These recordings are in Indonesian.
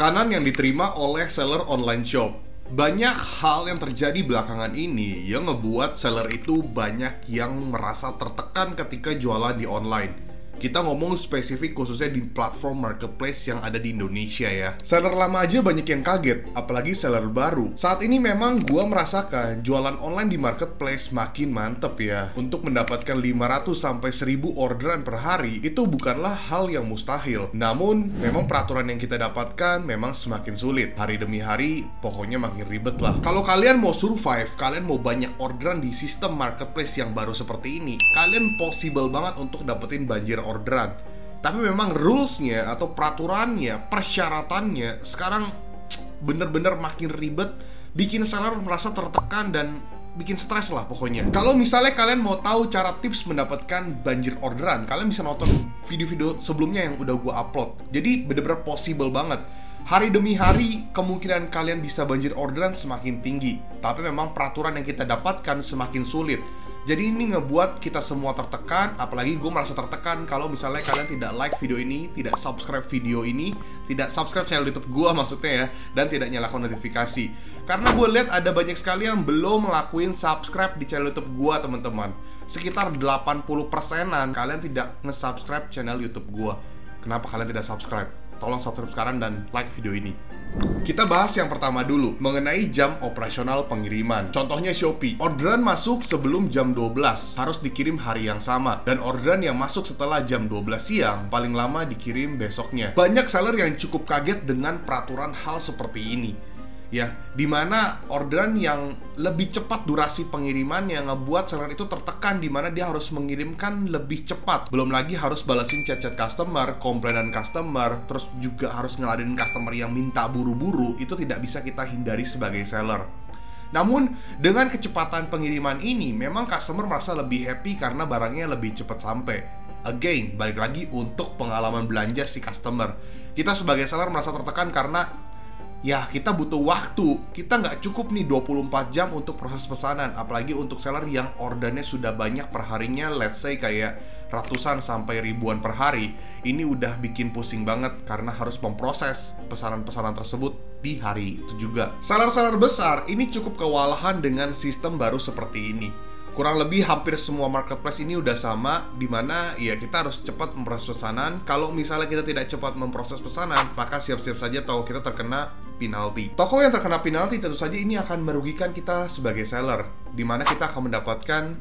Tekanan yang diterima oleh seller online shop. Banyak hal yang terjadi belakangan ini yang ngebuat seller itu banyak yang merasa tertekan ketika jualan di online. Kita ngomong spesifik khususnya di platform marketplace yang ada di Indonesia ya. Seller lama aja banyak yang kaget, apalagi seller baru. Saat ini memang gua merasakan jualan online di marketplace makin mantep ya. Untuk mendapatkan 500 sampai 1000 orderan per hari itu bukanlah hal yang mustahil. Namun memang peraturan yang kita dapatkan memang semakin sulit. Hari demi hari pokoknya makin ribet lah. Kalau kalian mau survive, kalian mau banyak orderan di sistem marketplace yang baru seperti ini, kalian possible banget untuk dapetin banjir orderan. Tapi memang rulesnya atau peraturannya, persyaratannya sekarang bener-bener makin ribet, bikin seller merasa tertekan dan bikin stres lah pokoknya. Kalau misalnya kalian mau tahu cara tips mendapatkan banjir orderan, kalian bisa nonton video-video sebelumnya yang udah gue upload. Jadi bener-bener possible banget. Hari demi hari kemungkinan kalian bisa banjir orderan semakin tinggi. Tapi memang peraturan yang kita dapatkan semakin sulit. Jadi ini ngebuat kita semua tertekan, apalagi gue merasa tertekan kalau misalnya kalian tidak like video ini, tidak subscribe video ini, tidak subscribe channel YouTube gue maksudnya ya, dan tidak nyalakan notifikasi. Karena gue lihat ada banyak sekali yang belum ngelakuin subscribe di channel YouTube gue teman-teman. Sekitar 80%-an kalian tidak nge-subscribe channel YouTube gue. Kenapa kalian tidak subscribe? Tolong subscribe sekarang dan like video ini. Kita bahas yang pertama dulu, mengenai jam operasional pengiriman. Contohnya Shopee, orderan masuk sebelum jam 12 harus dikirim hari yang sama. Dan orderan yang masuk setelah jam 12 siang paling lama dikirim besoknya. Banyak seller yang cukup kaget dengan peraturan hal seperti ini ya, dimana orderan yang lebih cepat durasi pengiriman yang ngebuat seller itu tertekan, dimana dia harus mengirimkan lebih cepat. Belum lagi harus balasin chat-chat customer, komplainan customer, terus juga harus ngeladenin customer yang minta buru-buru. Itu tidak bisa kita hindari sebagai seller. Namun dengan kecepatan pengiriman ini memang customer merasa lebih happy karena barangnya lebih cepat sampai. Again, balik lagi untuk pengalaman belanja si customer. Kita sebagai seller merasa tertekan karena ya, kita butuh waktu. Kita nggak cukup nih 24 jam untuk proses pesanan. Apalagi untuk seller yang ordernya sudah banyak per harinya, let's say kayak ratusan sampai ribuan per hari. Ini udah bikin pusing banget karena harus memproses pesanan-pesanan tersebut di hari itu juga. Seller-seller besar ini cukup kewalahan dengan sistem baru seperti ini. Kurang lebih hampir semua marketplace ini udah sama, dimana ya kita harus cepat memproses pesanan. Kalau misalnya kita tidak cepat memproses pesanan, maka siap-siap saja tahu kita terkena penalti. Toko yang terkena penalti tentu saja ini akan merugikan kita sebagai seller, dimana kita akan mendapatkan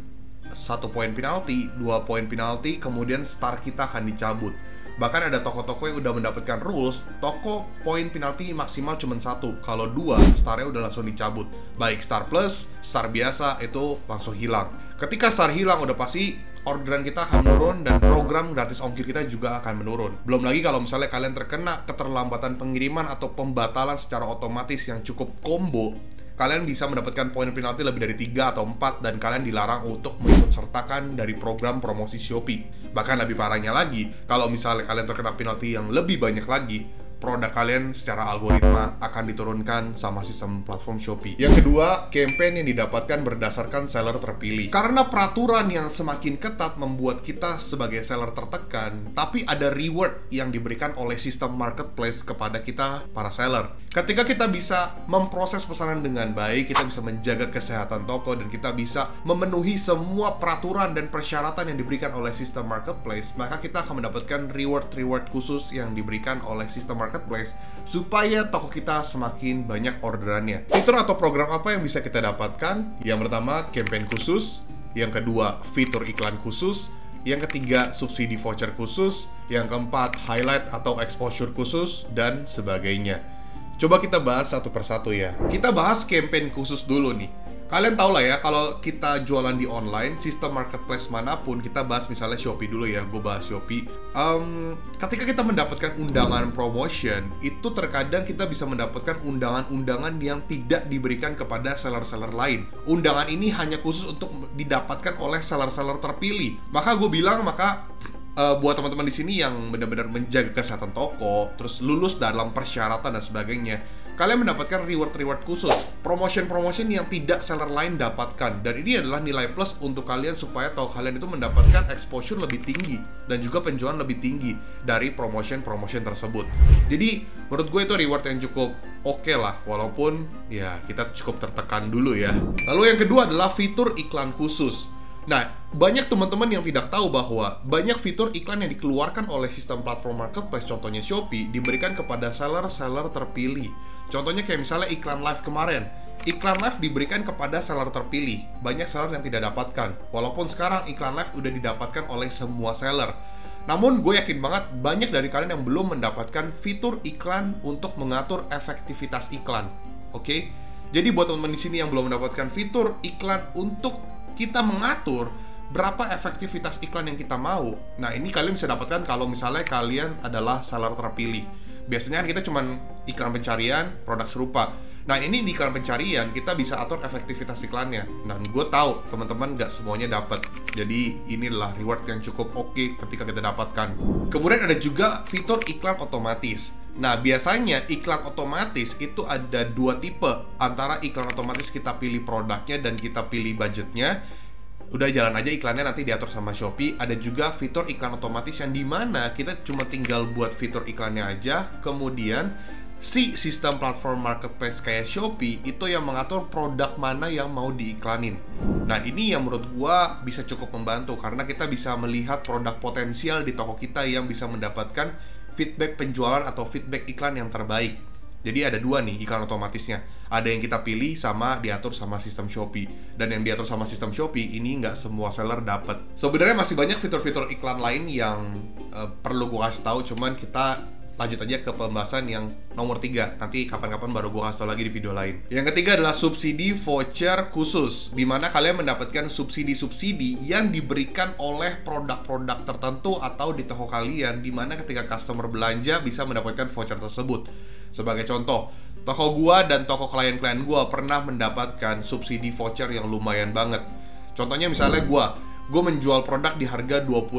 1 poin penalti, 2 poin penalti, kemudian star kita akan dicabut. Bahkan ada toko-toko yang udah mendapatkan rules, toko poin penalti maksimal cuma 1. Kalau 2, starnya udah langsung dicabut. Baik star plus, star biasa itu langsung hilang. Ketika star hilang udah pasti orderan kita akan menurun dan program gratis ongkir kita juga akan menurun. Belum lagi kalau misalnya kalian terkena keterlambatan pengiriman atau pembatalan secara otomatis yang cukup combo, kalian bisa mendapatkan poin penalti lebih dari 3 atau 4 dan kalian dilarang untuk mengikut sertakan dari program promosi Shopee. Bahkan lebih parahnya lagi, kalau misalnya kalian terkena penalti yang lebih banyak lagi, produk kalian secara algoritma akan diturunkan sama sistem platform Shopee. Yang kedua, campaign yang didapatkan berdasarkan seller terpilih. Karena peraturan yang semakin ketat membuat kita sebagai seller tertekan, tapi ada reward yang diberikan oleh sistem marketplace kepada kita para seller. Ketika kita bisa memproses pesanan dengan baik, kita bisa menjaga kesehatan toko, dan kita bisa memenuhi semua peraturan dan persyaratan yang diberikan oleh sistem marketplace, maka kita akan mendapatkan reward khusus yang diberikan oleh sistem marketplace supaya toko kita semakin banyak orderannya. Fitur atau program apa yang bisa kita dapatkan? Yang pertama, campaign khusus. Yang kedua, fitur iklan khusus. Yang ketiga, subsidi voucher khusus. Yang keempat, highlight atau exposure khusus, dan sebagainya. Coba kita bahas satu persatu ya. Kita bahas campaign khusus dulu nih. Kalian tau lah ya, kalau kita jualan di online, sistem marketplace manapun, kita bahas misalnya Shopee dulu ya, gue bahas Shopee. Ketika kita mendapatkan undangan promotion, itu terkadang kita bisa mendapatkan undangan-undangan yang tidak diberikan kepada seller-seller lain. Undangan ini hanya khusus untuk didapatkan oleh seller-seller terpilih. Maka gue bilang, buat teman-teman di sini yang benar-benar menjaga kesehatan toko, terus lulus dalam persyaratan dan sebagainya, kalian mendapatkan reward-reward khusus, promotion-promotion yang tidak seller lain dapatkan. Dan ini adalah nilai plus untuk kalian supaya toko kalian itu mendapatkan exposure lebih tinggi dan juga penjualan lebih tinggi dari promotion-promotion tersebut. Jadi menurut gue itu reward yang cukup oke lah, walaupun ya kita cukup tertekan dulu ya. Lalu yang kedua adalah fitur iklan khusus. Nah, banyak teman-teman yang tidak tahu bahwa banyak fitur iklan yang dikeluarkan oleh sistem platform marketplace, contohnya Shopee, diberikan kepada seller-seller terpilih. Contohnya kayak misalnya iklan live kemarin. Iklan live diberikan kepada seller terpilih. Banyak seller yang tidak dapatkan. Walaupun sekarang iklan live udah didapatkan oleh semua seller. Namun gue yakin banget banyak dari kalian yang belum mendapatkan fitur iklan untuk mengatur efektivitas iklan. Oke? Jadi buat teman-teman di sini yang belum mendapatkan fitur iklan untuk kita mengatur berapa efektivitas iklan yang kita mau. Nah, ini kalian bisa dapatkan kalau misalnya kalian adalah seller terpilih. Biasanya kan kita cuman iklan pencarian, produk serupa. Nah, ini di iklan pencarian kita bisa atur efektivitas iklannya. Nah, gue tahu teman-teman nggak semuanya dapat. Jadi, inilah reward yang cukup oke ketika kita dapatkan. Kemudian ada juga fitur iklan otomatis. Nah, biasanya iklan otomatis itu ada dua tipe. Antara iklan otomatis kita pilih produknya dan kita pilih budgetnya, udah jalan aja iklannya nanti diatur sama Shopee. Ada juga fitur iklan otomatis yang dimana kita cuma tinggal buat fitur iklannya aja, kemudian si sistem platform marketplace kayak Shopee itu yang mengatur produk mana yang mau diiklanin. Nah, ini yang menurut gua bisa cukup membantu karena kita bisa melihat produk potensial di toko kita yang bisa mendapatkan feedback penjualan atau feedback iklan yang terbaik. Jadi ada dua nih iklan otomatisnya. Ada yang kita pilih sama diatur sama sistem Shopee. Dan yang diatur sama sistem Shopee ini nggak semua seller dapat. Sebenarnya masih banyak fitur-fitur iklan lain yang perlu gue kasih tahu. Cuman kita lanjut aja ke pembahasan yang nomor 3. Nanti kapan-kapan baru gue kasih tahu lagi di video lain. Yang ketiga adalah subsidi voucher khusus, di mana kalian mendapatkan subsidi-subsidi yang diberikan oleh produk-produk tertentu atau di toko kalian, di mana ketika customer belanja bisa mendapatkan voucher tersebut. Sebagai contoh, toko gua dan toko klien-klien gua pernah mendapatkan subsidi voucher yang lumayan banget. Contohnya misalnya gua menjual produk di harga 25.000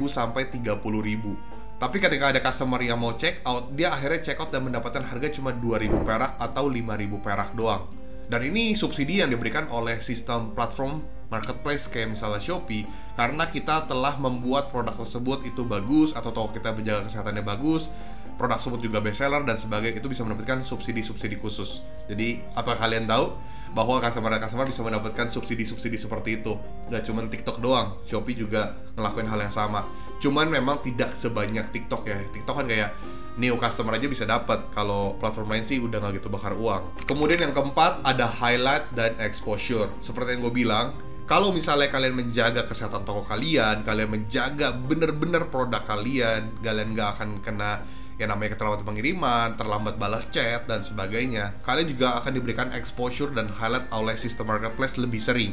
sampai 30.000. Tapi ketika ada customer yang mau check out, dia akhirnya check out dan mendapatkan harga cuma 2.000 perak atau 5.000 perak doang. Dan ini subsidi yang diberikan oleh sistem platform marketplace kayak misalnya Shopee, karena kita telah membuat produk tersebut itu bagus, atau toko kita menjaga kesehatannya bagus, produk tersebut juga best seller dan sebagainya, itu bisa mendapatkan subsidi-subsidi khusus. Jadi, apa kalian tahu bahwa customer bisa mendapatkan subsidi-subsidi seperti itu? Gak cuma TikTok doang, Shopee juga ngelakuin hal yang sama. Cuman memang tidak sebanyak TikTok ya. TikTok kan kayak new customer aja bisa dapat. Kalau platform lain sih udah nggak gitu bakar uang. Kemudian yang keempat ada highlight dan exposure. Seperti yang gue bilang, kalau misalnya kalian menjaga kesehatan toko kalian, kalian menjaga bener-bener produk kalian nggak akan kena yang namanya keterlambatan pengiriman, terlambat balas chat, dan sebagainya. Kalian juga akan diberikan exposure dan highlight oleh sistem marketplace lebih sering.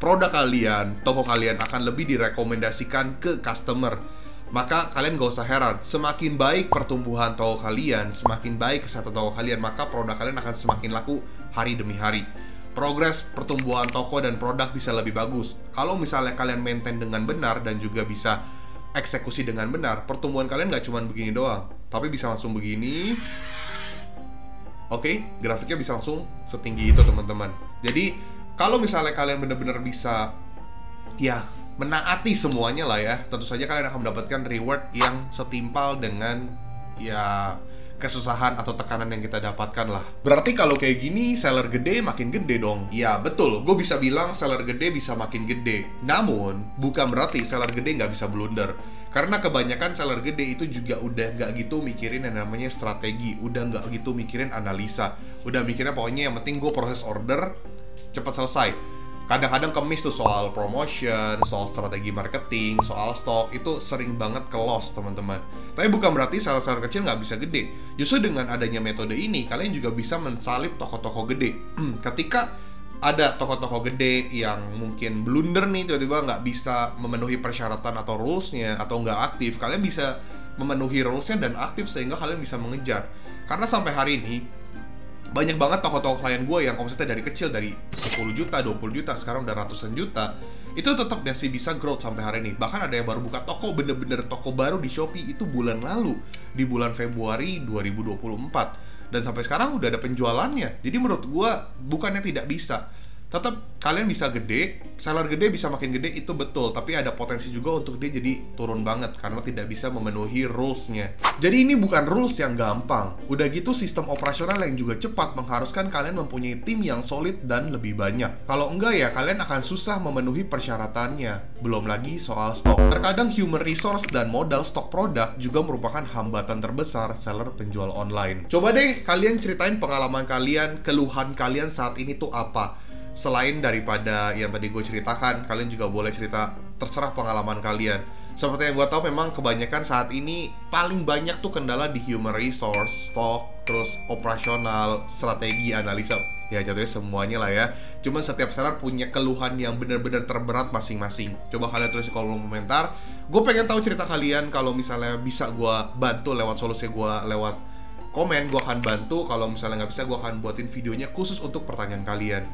Produk kalian, toko kalian akan lebih direkomendasikan ke customer. Maka kalian gak usah heran, semakin baik pertumbuhan toko kalian, semakin baik kesehatan toko kalian, maka produk kalian akan semakin laku hari demi hari. Progres pertumbuhan toko dan produk bisa lebih bagus kalau misalnya kalian maintain dengan benar dan juga bisa eksekusi dengan benar. Pertumbuhan kalian gak cuma begini doang, tapi bisa langsung begini. Oke, grafiknya bisa langsung setinggi itu teman-teman. Jadi kalau misalnya kalian benar-benar bisa ya menaati semuanya lah ya, tentu saja kalian akan mendapatkan reward yang setimpal dengan ya kesusahan atau tekanan yang kita dapatkan lah. Berarti kalau kayak gini seller gede makin gede dong. Ya betul, gue bisa bilang seller gede bisa makin gede. Namun bukan berarti seller gede nggak bisa blunder. Karena kebanyakan seller gede itu juga udah nggak gitu mikirin yang namanya strategi, udah nggak gitu mikirin analisa, udah mikirnya pokoknya yang penting gue proses order cepat selesai. Kadang-kadang kemis tuh soal promotion, soal strategi marketing, soal stok, itu sering banget ke loss teman-teman. Tapi bukan berarti seller-seller kecil nggak bisa gede. Justru dengan adanya metode ini, kalian juga bisa mensalip toko-toko gede. Ketika ada toko-toko gede yang mungkin blunder nih, tiba-tiba nggak bisa memenuhi persyaratan atau rules-nya, atau nggak aktif, kalian bisa memenuhi rules-nya dan aktif sehingga kalian bisa mengejar. Karena sampai hari ini, banyak banget toko-toko klien gue yang omsetnya dari kecil, dari 10 juta, 20 juta, sekarang udah ratusan juta, itu tetap masih bisa growth sampai hari ini. Bahkan ada yang baru buka toko, bener-bener toko baru di Shopee itu bulan lalu, di bulan Februari 2024. dan sampai sekarang udah ada penjualannya. Jadi menurut gua bukannya tidak bisa, tetap kalian bisa gede, seller gede bisa makin gede, itu betul. Tapi ada potensi juga untuk dia jadi turun banget karena tidak bisa memenuhi rules-nya. Jadi ini bukan rules yang gampang. Udah gitu sistem operasional yang juga cepat mengharuskan kalian mempunyai tim yang solid dan lebih banyak. Kalau enggak ya kalian akan susah memenuhi persyaratannya. Belum lagi soal stok. Terkadang human resource dan modal stok produk juga merupakan hambatan terbesar seller penjual online. Coba deh kalian ceritain pengalaman kalian, keluhan kalian saat ini tuh apa? Selain daripada yang tadi gue ceritakan, kalian juga boleh cerita, terserah pengalaman kalian. Seperti yang gue tahu memang kebanyakan saat ini paling banyak tuh kendala di human resource, stok, terus operasional, strategi, analisa. Ya jatuhnya semuanya lah ya. Cuman setiap seller punya keluhan yang benar-benar terberat masing-masing. Coba kalian tulis di kolom komentar. Gue pengen tahu cerita kalian. Kalau misalnya bisa gue bantu lewat solusi gue, lewat komen, gue akan bantu. Kalau misalnya nggak bisa, gue akan buatin videonya khusus untuk pertanyaan kalian.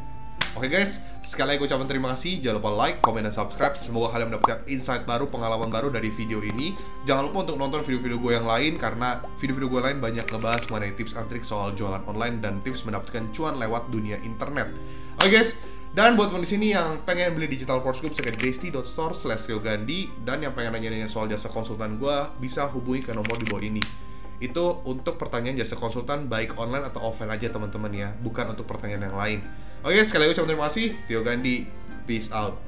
Oke guys, sekali lagi gue ucapkan terima kasih. Jangan lupa like, komen, dan subscribe. Semoga kalian mendapatkan insight baru, pengalaman baru dari video ini. Jangan lupa untuk nonton video-video gue yang lain, karena video-video gue lain banyak ngebahas mengenai tips and trik soal jualan online dan tips mendapatkan cuan lewat dunia internet. Oke guys, dan buat teman di sini yang pengen beli digital course gue bisa ke desti.store/riogandi, dan yang pengen nanya-nanya soal jasa konsultan gue bisa hubungi ke nomor di bawah ini. Itu untuk pertanyaan jasa konsultan baik online atau offline aja teman-teman ya, bukan untuk pertanyaan yang lain. Oke, sekali lagi ucapkan terima kasih. Rio Gandhi, peace out.